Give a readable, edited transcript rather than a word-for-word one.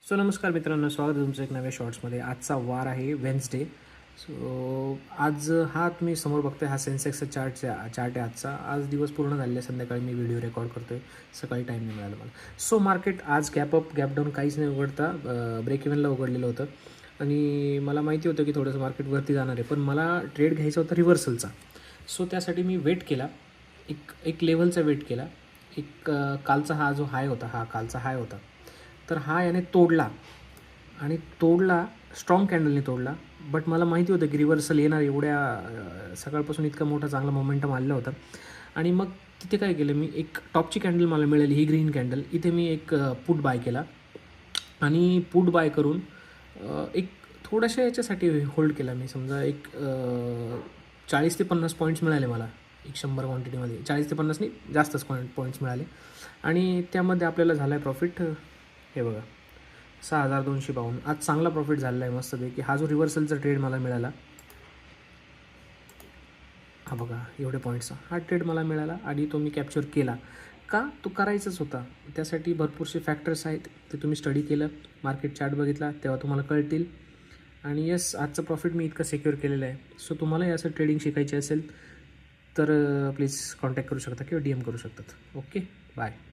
So नमस्कार मित्रांनो, स्वागत आहे तुमचं एक नव्या शॉर्ट्समध्ये. आजचा वार आहे वेन्सडे. सो आज हा तुम्ही समोर बघताय, हा सेन्सेक्सचा चार्ट आहे आजचा. आज दिवस पूर्ण झालेला आहे. संध्याकाळी मी व्हिडिओ रेकॉर्ड करतो आहे, सकाळी टाईम नाही मिळाला मला. सो मार्केट आज गॅप अप गॅप डाऊन काहीच नाही उघडता, ब्रेक इव्हनला उघडलेलं होतं आणि मला माहिती होतं की थोडंसं मार्केट वरती जाणार आहे, पण मला ट्रेड घ्यायचा होता रिव्हर्सलचा. सो त्यासाठी मी वेट केला, एक लेवलचा वेट केला. कालचा हा जो हाय होता, हा कालचा हाय होता, तर हा याने तोडला आणि स्ट्रॉंग कॅन्डलने तोडला. बट मला माहिती होतं की रिव्हर्सल येणार, सकाळपासून इतका मोठा चांगला मोमेंटम आलेला होता. आणि मग तिथे काय केलं मी, एक टॉपची कॅन्डल मला मिळाली, ही ग्रीन कॅन्डल. इथे मी एक पुट बाय केला आणि पुट बाय करून एक थोड्याशा याच्यासाठी होल्ड केला मी. समजा 40 ते 50 पॉईंट्स मिळाले मला, 100 क्वांटिटीमध्ये. 40 ते 50 नाही, जास्तच पॉईंट्स मिळाले आणि त्यामध्ये आपल्याला झाला आहे प्रॉफिट. हे बघा, 6252. आज चांगला प्रॉफिट झालेला आहे मस्तपैकी. हा जो रिव्हर्सलचा ट्रेड मला मिळाला, हा बघा एवढे पॉईंट्सचा हा ट्रेड मला मिळाला आणि तो मी कॅप्चर केला. का? तो करायचाच होता. त्यासाठी भरपूरसे फॅक्टर्स आहेत, ते तुम्ही स्टडी केलं, मार्केट चार्ट बघितला, तेव्हा तुम्हाला कळतील. आणि येस, आजचं प्रॉफिट मी इतकं सिक्युअर केलेलं आहे. सो तुम्हालाही असं ट्रेडिंग शिकायची असेल तर प्लीज कॉन्टॅक्ट करू शकता किंवा DM करू शकतात. Okay, bye.